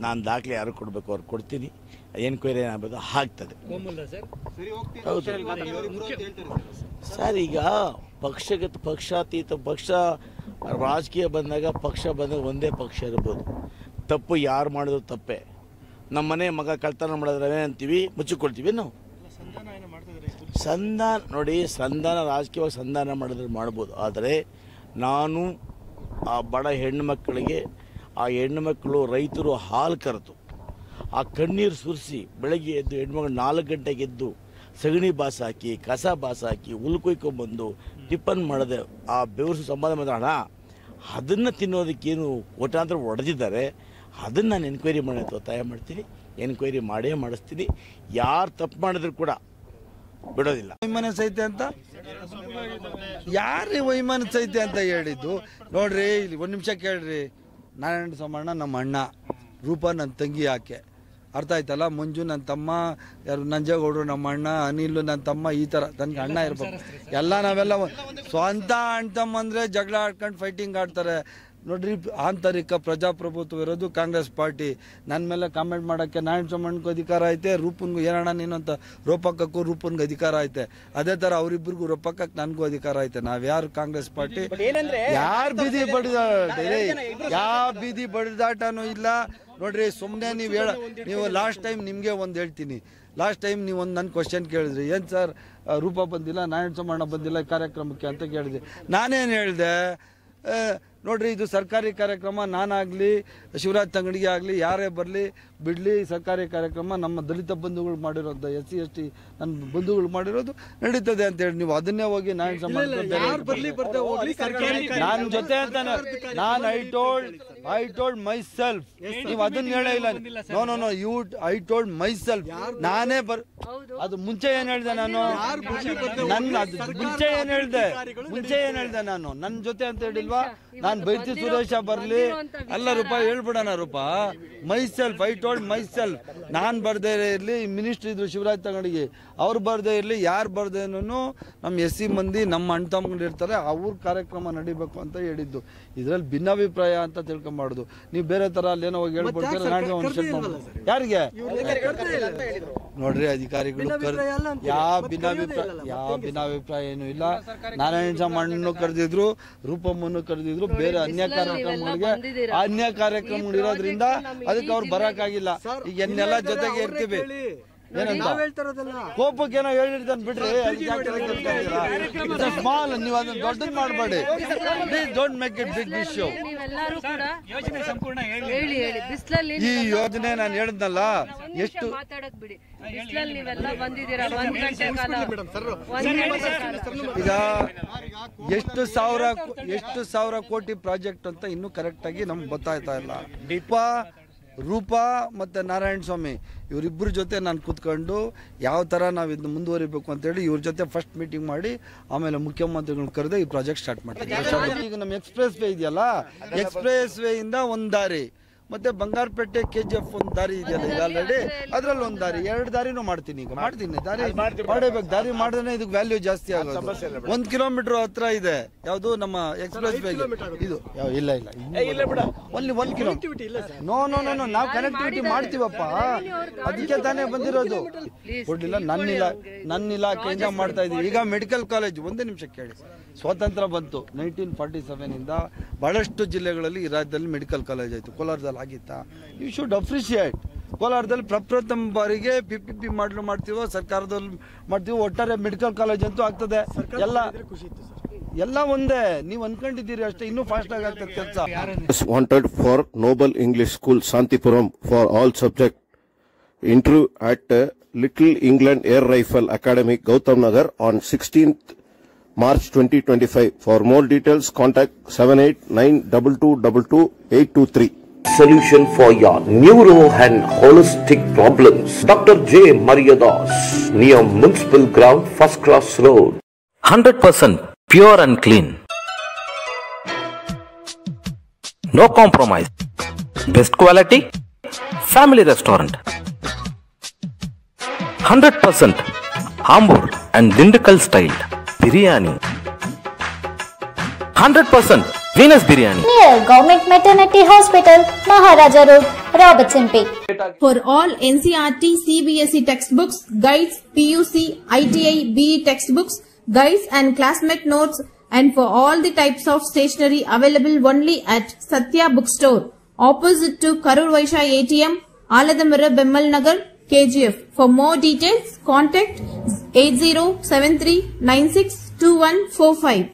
ನಾನು ದಾಖಲೆ ಯಾರು ಕೊಡಬೇಕು ಅವ್ರು ಕೊಡ್ತೀನಿ. ಎನ್ಕ್ವೈರಿ ಏನಾಗಬೇಕು ಆಗ್ತದೆ. ಹೌದು ಸರ್, ಈಗ ಪಕ್ಷಾತೀತ ಪಕ್ಷ ರಾಜಕೀಯ ಬಂದಾಗ ಒಂದೇ ಪಕ್ಷ ಇರ್ಬೋದು. ತಪ್ಪು ಯಾರು ಮಾಡಿದ್ರು ತಪ್ಪೇ. ನಮ್ಮ ಮನೆ ಮಗ ಕಳ್ತನ ಮಾಡಿದ್ರೆ ಅಂತೀವಿ, ಮುಚ್ಚಿಕೊಳ್ತೀವಿ ನಾವು. ಸಂಧಾನ ನೋಡಿ, ರಾಜಕೀಯವಾಗಿ ಸಂಧಾನ ಮಾಡಿದ್ರೆ ಮಾಡ್ಬೋದು. ಆದರೆ ನಾನು ಆ ಬಡ ಹೆಣ್ಣುಮಕ್ಕಳಿಗೆ, ಆ ಹೆಣ್ಣುಮಕ್ಕಳು ರೈತರು ಹಾಲು ಕರೆದು ಆ ಕಣ್ಣೀರು ಸುರಿಸಿ ಬೆಳಗ್ಗೆ ಎದ್ದು ಹೆಣ್ಮಕ್ಳು 4 ಗಂಟೆಗೆ ಎದ್ದು ಸಗಣಿ ಬಾಸ ಹಾಕಿ, ಕಸ ಬಾಸ ಹಾಕಿ, ಹುಲ್ಲು ಕೊಯ್ಕೊಂಬಂದು ಟಿಫನ್ ಮಾಡದೆ ಆ ಬೆವರು ಸಂಪಾದನೆ ಮಾಡಿದ ಹಣ ಅದನ್ನು ತಿನ್ನೋದಕ್ಕೇನು ಕೋಟ್ಯಾಂತರ ಹೊಡೆದಿದ್ದಾರೆ. ಅದನ್ನು ನಾನು ಎನ್ಕ್ವೈರಿ ಮಾಡಿ ಒತ್ತಾಯ ಮಾಡ್ತೀನಿ. ಎನ್ಕ್ವೈರಿ ಮಾಡೇ ಮಾಡಿಸ್ತೀನಿ. ಯಾರು ತಪ್ಪು ಮಾಡಿದ್ರು ಕೂಡ ಬಿಡೋದಿಲ್ಲ. ವೈಮಾನ ಸೈತೆ ಅಂತ ಯಾರೇ ವೈಮಾನ ಸೈತೆ ಅಂತ ಹೇಳಿದ್ದು ನೋಡ್ರಿ. ಇಲ್ಲಿ 1 ನಿಮಿಷ ಕೇಳ್ರಿ. ನಾರಾಯಣ ಸೋಮಣ್ಣ ನಮ್ಮ ಅಣ್ಣ, ರೂಪ ನನ್ನ ತಂಗಿ, ಆಕೆ ಅರ್ಥ ಆಯ್ತಲ್ಲ. ಮಂಜು ನನ್ನ ತಮ್ಮ, ಯಾರು ನಂಜೇಗೌಡರು ನಮ್ಮ ಅಣ್ಣ, ಅನಿಲ್ ನನ್ನ ತಮ್ಮ, ಈ ಥರ ತನಗೆ ಅಣ್ಣ ಇರ್ಬೇಕು. ಎಲ್ಲ ನಾವೆಲ್ಲ ಸ್ವಂತ ಅಣ್ಣ ತಮ್ಮ ಅಂದರೆ ಜಗಳ ಆಡ್ಕೊಂಡು ಫೈಟಿಂಗ್ ಆಡ್ತಾರೆ ನೋಡ್ರಿ. ಆಂತರಿಕ ಪ್ರಜಾಪ್ರಭುತ್ವ ಇರೋದು ಕಾಂಗ್ರೆಸ್ ಪಾರ್ಟಿ. ನನ್ನ ಮೇಲೆ ಕಾಮೆಂಟ್ ಮಾಡೋಕ್ಕೆ ನಾರಾಯಣ ಸೋಮಣ್ಣಗೂ ಅಧಿಕಾರ ಐತೆ, ರೂಪನ್ಗೂ ಏನಣ್ಣ ನೀನು ಅಂತ ರೋಪಕ್ಕೂ ರೂಪನ್ಗೂ ಅಧಿಕಾರ ಐತೆ. ಅದೇ ಥರ ಅವರಿಬ್ಬರಿಗೂ ರೋಪಕ್ಕಕ್ಕೆ ನನಗೂ ಅಧಿಕಾರ ಐತೆ. ನಾವ್ಯಾರು ಕಾಂಗ್ರೆಸ್ ಪಾರ್ಟಿ ಯಾರು ಬೀದಿ ಬಡಿದಾಟನೂ ಇಲ್ಲ ನೋಡ್ರಿ. ಸುಮ್ಮನೆ ನೀವು ಲಾಸ್ಟ್ ಟೈಮ್ ನಿಮಗೆ ಒಂದು ಹೇಳ್ತೀನಿ. ಲಾಸ್ಟ್ ಟೈಮ್ ನೀವು ಒಂದು ನನ್ನ ಕ್ವಶನ್ ಕೇಳಿದ್ರಿ, ಏನು ಸರ್ ರೂಪ ಬಂದಿಲ್ಲ, ನಾರಾಯಣ ಸೋಮಣ್ಣ ಬಂದಿಲ್ಲ ಕಾರ್ಯಕ್ರಮಕ್ಕೆ ಅಂತ ಕೇಳಿದ್ರಿ. ನಾನೇನು ಹೇಳಿದೆ ನೋಡ್ರಿ, ಇದು ಸರ್ಕಾರಿ ಕಾರ್ಯಕ್ರಮ. ನಾನಾಗಲಿ ಶಿವರಾಜ್ ತಂಗಡಿಗೆ ಆಗಲಿ ಯಾರೇ ಬರಲಿ ಬಿಡಲಿ, ಸರ್ಕಾರಿ ಕಾರ್ಯಕ್ರಮ ನಮ್ಮ ದಲಿತ ಬಂಧುಗಳು ಮಾಡಿರೋದು, SC ST ನನ್ನ ಬಂಧುಗಳು ಮಾಡಿರೋದು ನಡೀತದೆ ಅಂತೇಳಿ ನೀವು ಅದನ್ನೇ ಹೋಗಿ ನಾರಾಯಣ ಸೋಮಣ್ಣ ನನ್ನ ಜೊತೆ ಅಂತಾನೆ ನಾನು ಐ ಟೋಲ್ಡ್ ಮೈ ಸೆಲ್ಫ್. ನೀವು ಅದನ್ನ ಹೇಳೇ ಇಲ್ಲ. No I told myself. ನಾನೇ ಅದು ಮುಂಚೆ ಏನು ಹೇಳಿದೆ ನಾನು? ಮುಂಚೆ ಏನು ಹೇಳಿದೆ ನಾನು? ನನ್ನ ಜೊತೆ ಅಂತ ಹೇಳಿಲ್ವಾ? ನಾನು ಬೈತಿ ಸುರೇಶ ಬರಲಿ ಅಲ್ಲ ರೂಪ ಹೇಳ್ಬಿಡೋಣ ರೂಪ. My self, I told my self. ನಾನು ಬರ್ದೇ ಇರಲಿ, ಮಿನಿಸ್ಟ್ರ್ ಇದ್ರು ಶಿವರಾಜ್ ತಂಗಡಿಗೆ, ಅವ್ರು ಬರ್ದೇ ಇರಲಿ, ಯಾರು ಬರ್ದೇನೂ ನಮ್ಮ SC ಮಂದಿ ನಮ್ಮ ಅಣ್ಣ ತಮ್ಮಗಳು ಇರ್ತಾರೆ, ಅವ್ರ ಕಾರ್ಯಕ್ರಮ ನಡಿಬೇಕು ಅಂತ ಹೇಳಿದ್ದು. ಇದರಲ್ಲಿ ಭಿನ್ನಾಭಿಪ್ರಾಯ ಅಂತ ತಿಳ್ಕೊಂಬಾರ್ದು. ನೀವು ಬೇರೆ ಥರ ಅಲ್ಲೇನೋ ಹೋಗಿ ಹೇಳ್ಕೊಡ್ತೀರ. ಯಾರಿಗೆ ನೋಡ್ರಿ ಅಧಿಕಾರಿಗಳು ಯಾವ ಭಿನ್ನಾಭಿಪ್ರಾಯ ಏನೂ ಇಲ್ಲ. ನಾರಾಯಣ ಸೋಮಣ್ಣನೂ ಕರೆದಿದ್ರು, ರೂಪಮ್ಮನ್ನು ಕರೆದಿದ್ರು. ಬೇರೆ ಅನ್ಯ ಕಾರ್ಯಕ್ರಮಗಳು ಇರೋದ್ರಿಂದ ಅದಕ್ಕೆ ಅವ್ರು ಬರಕ್ಕಾಗಿಲ್ಲ. ಈಗ ಎನ್ನೆಲ್ಲ ಜೊತೆಗೆ ಇರ್ತೀವಿ. ಏನಂತ ಕೋಪಕ್ಕೆ ಏನೋ ಹೇಳಿರ್ತಾನೆ ಬಿಡ್ರಿ. ಸ್ಮಾಲ್, ನೀವು ಅದನ್ನ ದೊಡ್ಡದು ಮಾಡಬೇಡಿ. Don't make it big issue. ಈ ಯೋಜನೆ ನಾನು ಹೇಳಿದ್ನಲ್ಲ, ಎಷ್ಟು ಈಗ ಎಷ್ಟು ಸಾವಿರ ಕೋಟಿ ಪ್ರಾಜೆಕ್ಟ್ ಅಂತ ಇನ್ನೂ ಕರೆಕ್ಟ್ ಆಗಿ ನಮ್ಗೆ ಗೊತ್ತಾಯ್ತಾ ಇಲ್ಲ. ರೂಪ ಮತ್ತು ನಾರಾಯಣ ಸ್ವಾಮಿ ಇವರಿಬ್ಬರ ಜೊತೆ ನಾನು ಕೂತ್ಕೊಂಡು ಯಾವ ಥರ ನಾವು ಇದನ್ನು ಮುಂದುವರಿಬೇಕು ಅಂತೇಳಿ ಇವ್ರ ಜೊತೆ ಫಸ್ಟ್ ಮೀಟಿಂಗ್ ಮಾಡಿ ಆಮೇಲೆ ಮುಖ್ಯಮಂತ್ರಿಗಳನ್ನ ಕರೆದು ಈ ಪ್ರಾಜೆಕ್ಟ್ ಸ್ಟಾರ್ಟ್ ಮಾಡ್ತೀವಿ. ಈಗ ನಮ್ಮ ಎಕ್ಸ್ಪ್ರೆಸ್ ವೇ ಇದೆಯಲ್ಲ, ಎಕ್ಸ್ಪ್ರೆಸ್ ವೇಯಿಂದ ಒಂದು ದಾರಿ, ಮತ್ತೆ ಬಂಗಾರಪೇಟೆ KGF ಒಂದು ದಾರಿ ಇದೆಯಲ್ಲ ಈಗ ಆಲ್ರೆಡಿ, ಅದ್ರಲ್ಲಿ ಒಂದು ದಾರಿ, 2 ದಾರಿನೂ ಮಾಡ್ತೀನಿ. ಈಗ ಮಾಡ್ತೀನಿ, ದಾರಿ ಮಾಡಬೇಕು. ದಾರಿ ಮಾಡಿದ್ರೆ ಇದಕ್ಕೆ ವ್ಯಾಲ್ಯೂ ಜಾಸ್ತಿ ಆಗೋದು. 1 ಕಿಲೋಮೀಟರ್ ಹತ್ರ ಇದೆ ಯಾವುದು ನಮ್ಮ ಎಕ್ಸ್ಪ್ರೆಸ್ ವೇ. ಇದು ಇಲ್ಲ ಓನ್ಲಿ 1 ಕಿಲೋಮೀಟರ್. ನೋ ನಾವು ಕನೆಕ್ಟಿವಿಟಿ ಮಾಡ್ತೀವಪ್ಪ, ಅದಕ್ಕೆ ತಾನೇ ಬಂದಿರೋದು. ಕೊಡ್ಲಿಲ್ಲ, ನನ್ನ ಇಲಾಖೆಯಿಂದ ಮಾಡ್ತಾ ಇದೀವಿ. ಈಗ ಮೆಡಿಕಲ್ ಕಾಲೇಜ್, ಒಂದೇ ನಿಮಿಷ ಕೇಳಿ. ಸ್ವಾತಂತ್ರ್ಯ ಬಂತು 1947 ಇಂದ ಬಹಳಷ್ಟು ಜಿಲ್ಲೆಗಳಲ್ಲಿ ಈ ರಾಜ್ಯದಲ್ಲಿ ಮೆಡಿಕಲ್ ಕಾಲೇಜ್ ಆಯಿತು. ಕೋಲಾರದಲ್ಲಿ ಆಗಿತ್ತಾ? You should appreciate. ಕೋಲಾರದಲ್ಲಿ ಪ್ರಪ್ರಥಮ ಬಾರಿಗೆ PPP ಮಾಡ್ತೀವೋ, ಸರ್ಕಾರದಲ್ಲಿ ಮಾಡ್ತೀವೋ, ಒಟ್ಟಾರೆ ಮೆಡಿಕಲ್ ಕಾಲೇಜ್ ಅಂತೂ ಆಗ್ತದೆ. ಎಲ್ಲ ಒಂದೇ, ನೀವು ಅನ್ಕೊಂಡಿದ್ದೀರಿ ಅಷ್ಟೇ. ಇನ್ನೂ ಫಾಸ್ಟ್ ಆಗಿ ಆಗ್ತದೆ ಕೆಲಸ. Wanted for Noble English School Santipuram for all subject. Interview at Little England Air Rifle Academy, Gautam Nagar on 16th March 2025. For more details, contact 7892222823. Solution for your neuro and holistic problems. Dr. J. Mariadas, near Municipal Ground, First Cross Road. 100% pure and clean. No compromise. Best quality. Family restaurant. 100% Ambur and Dindakal style. Biryani. 100% Venus Biryani. Near Government Maternity Hospital, Maharaja Road. Robertson Pay. For all NCERT, CBSE textbooks, guides, PUC, ITI, BE textbooks, guides and classmate notes, and for all the types of stationery available only at Satya Bookstore, opposite to Karur Vaishya ATM, Aladamara Bemmal Nagar, KGF. For more details, contact 8073962145.